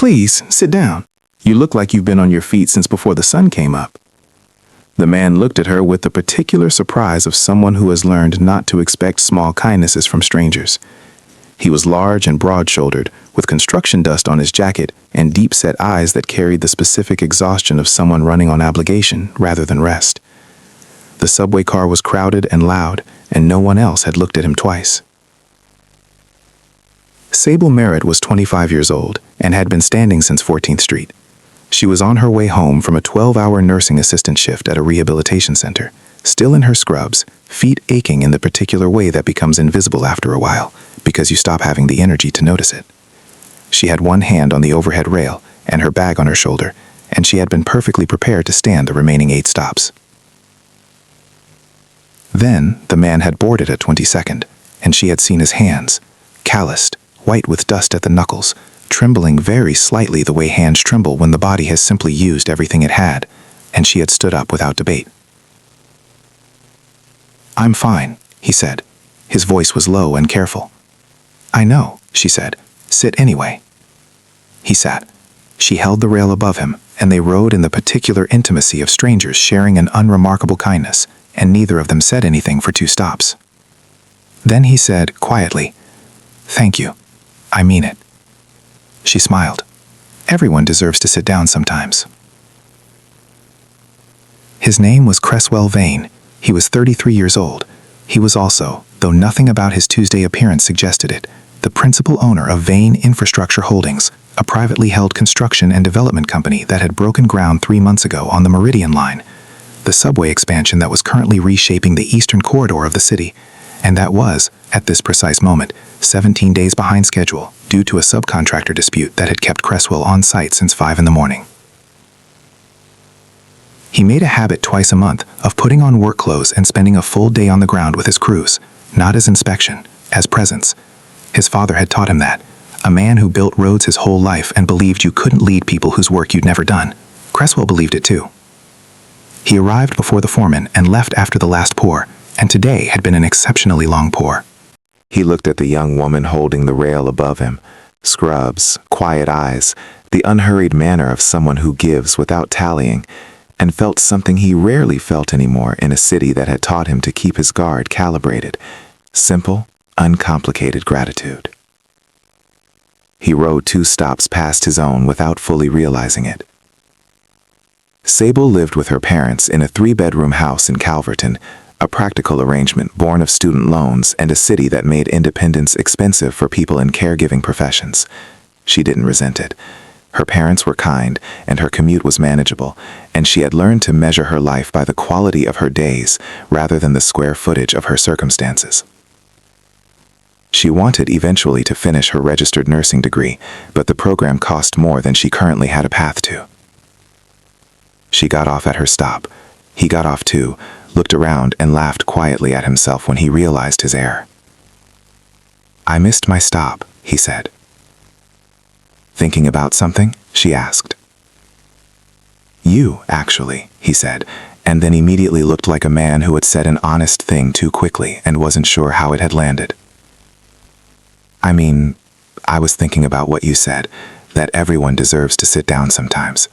Please, sit down. You look like you've been on your feet since before the sun came up. The man looked at her with the particular surprise of someone who has learned not to expect small kindnesses from strangers. He was large and broad-shouldered, with construction dust on his jacket and deep-set eyes that carried the specific exhaustion of someone running on obligation rather than rest. The subway car was crowded and loud, and no one else had looked at him twice. Sable Merritt was 25 years old and had been standing since 14th Street. She was on her way home from a 12-hour nursing assistant shift at a rehabilitation center, still in her scrubs, feet aching in the particular way that becomes invisible after a while, because you stop having the energy to notice it. She had one hand on the overhead rail and her bag on her shoulder, and she had been perfectly prepared to stand the remaining 8 stops. Then, the man had boarded at 22nd, and she had seen his hands, calloused, white with dust at the knuckles, trembling very slightly the way hands tremble when the body has simply used everything it had, and she had stood up without debate. "I'm fine," he said. His voice was low and careful. "I know," she said. "Sit anyway." He sat. She held the rail above him, and they rode in the particular intimacy of strangers sharing an unremarkable kindness, and neither of them said anything for 2 stops. Then he said, quietly, "Thank you. I mean it." She smiled. Everyone deserves to sit down sometimes. His name was Cresswell Vane. He was 33 years old. He was also, though nothing about his Tuesday appearance suggested it, the principal owner of Vane Infrastructure Holdings, a privately held construction and development company that had broken ground 3 months ago on the Meridian Line, the subway expansion that was currently reshaping the eastern corridor of the city, and that was, at this precise moment, 17 days behind schedule due to a subcontractor dispute that had kept Cresswell on site since 5 in the morning. He made a habit twice a month of putting on work clothes and spending a full day on the ground with his crews, not as inspection, as presence. His father had taught him that, a man who built roads his whole life and believed you couldn't lead people whose work you'd never done. Cresswell believed it too. He arrived before the foreman and left after the last pour, and today had been an exceptionally long pour. He looked at the young woman holding the rail above him. Scrubs, quiet eyes, the unhurried manner of someone who gives without tallying, and felt something he rarely felt anymore in a city that had taught him to keep his guard calibrated. Simple, uncomplicated gratitude. He rode 2 stops past his own without fully realizing it. Sable lived with her parents in a 3-bedroom house in Calverton, a practical arrangement born of student loans and a city that made independence expensive for people in caregiving professions. She didn't resent it. Her parents were kind, and her commute was manageable, and she had learned to measure her life by the quality of her days rather than the square footage of her circumstances. She wanted eventually to finish her registered nursing degree, but the program cost more than she currently had a path to. She got off at her stop. He got off too, looked around and laughed quietly at himself when he realized his error. "I missed my stop," he said. "Thinking about something?" she asked. "You, actually," he said, and then immediately looked like a man who had said an honest thing too quickly and wasn't sure how it had landed. "I mean, I was thinking about what you said, that everyone deserves to sit down sometimes."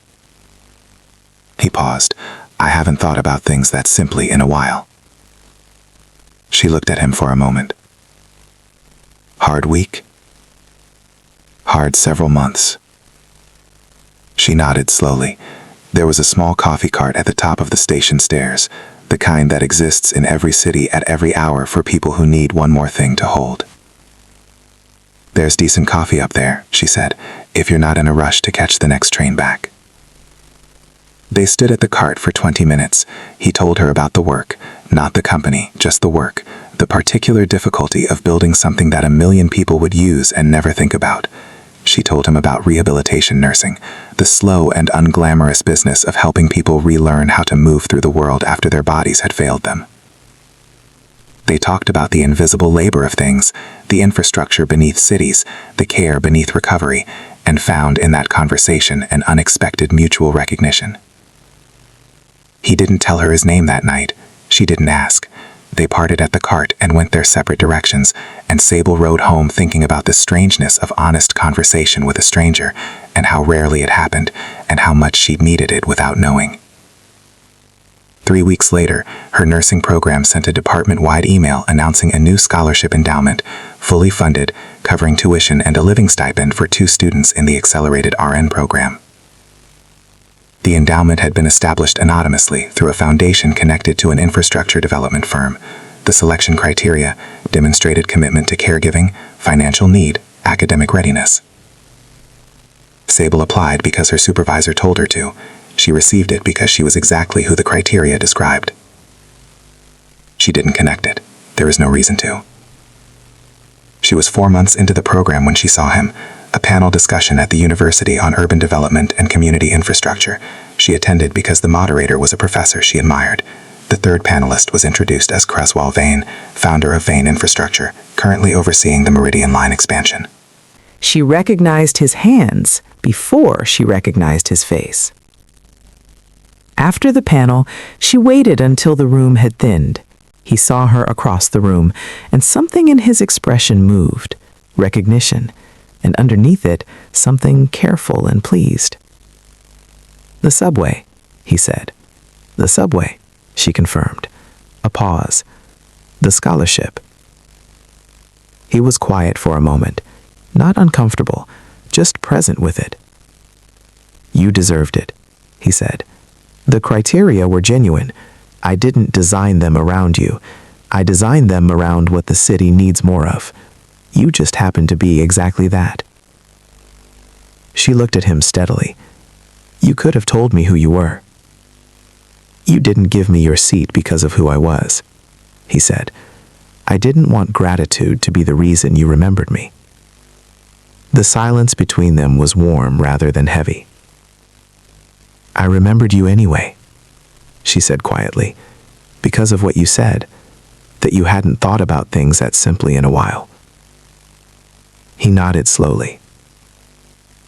He paused. "I haven't thought about things that simply in a while." She looked at him for a moment. "Hard week?" "Hard several months." She nodded slowly. There was a small coffee cart at the top of the station stairs, the kind that exists in every city at every hour for people who need one more thing to hold. "There's decent coffee up there," she said, "if you're not in a rush to catch the next train back." They stood at the cart for 20 minutes. He told her about the work, not the company, just the work, the particular difficulty of building something that 1 million people would use and never think about. She told him about rehabilitation nursing, the slow and unglamorous business of helping people relearn how to move through the world after their bodies had failed them. They talked about the invisible labor of things, the infrastructure beneath cities, the care beneath recovery, and found in that conversation an unexpected mutual recognition. He didn't tell her his name that night. She didn't ask. They parted at the cart and went their separate directions, and Sable rode home thinking about the strangeness of honest conversation with a stranger, and how rarely it happened, and how much she needed it without knowing. 3 weeks later, her nursing program sent a department-wide email announcing a new scholarship endowment, fully funded, covering tuition and a living stipend for 2 students in the accelerated RN program. The endowment had been established anonymously through a foundation connected to an infrastructure development firm. The selection criteria demonstrated commitment to caregiving, financial need, academic readiness. Sable applied because her supervisor told her to. She received it because she was exactly who the criteria described. She didn't connect it. There was no reason to. She was 4 months into the program when she saw him, a panel discussion at the university on urban development and community infrastructure. She attended because the moderator was a professor she admired. The third panelist was introduced as Cresswell Vane, founder of Vane Infrastructure, currently overseeing the Meridian Line expansion. She recognized his hands before she recognized his face. After the panel, she waited until the room had thinned. He saw her across the room, and something in his expression moved. Recognition, and underneath it, something careful and pleased. "The subway," he said. "The subway," she confirmed. A pause. "The scholarship." He was quiet for a moment, not uncomfortable, just present with it. "You deserved it," he said. "The criteria were genuine. I didn't design them around you. I designed them around what the city needs more of. You just happen to be exactly that." She looked at him steadily. "You could have told me who you were." "You didn't give me your seat because of who I was," he said. "I didn't want gratitude to be the reason you remembered me." The silence between them was warm rather than heavy. "I remembered you anyway," she said quietly, "because of what you said, that you hadn't thought about things that simply in a while." He nodded slowly.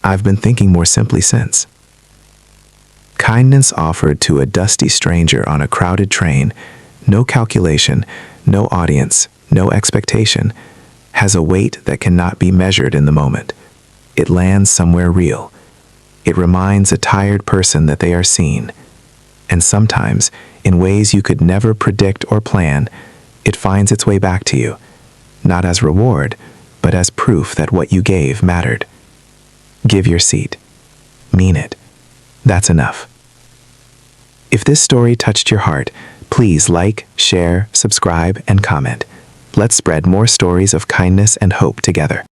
"I've been thinking more simply since." Kindness offered to a dusty stranger on a crowded train, no calculation, no audience, no expectation, has a weight that cannot be measured in the moment. It lands somewhere real. It reminds a tired person that they are seen. And sometimes, in ways you could never predict or plan, it finds its way back to you, not as reward, but as proof that what you gave mattered. Give your seat. Mean it. That's enough. If this story touched your heart, please like, share, subscribe, and comment. Let's spread more stories of kindness and hope together.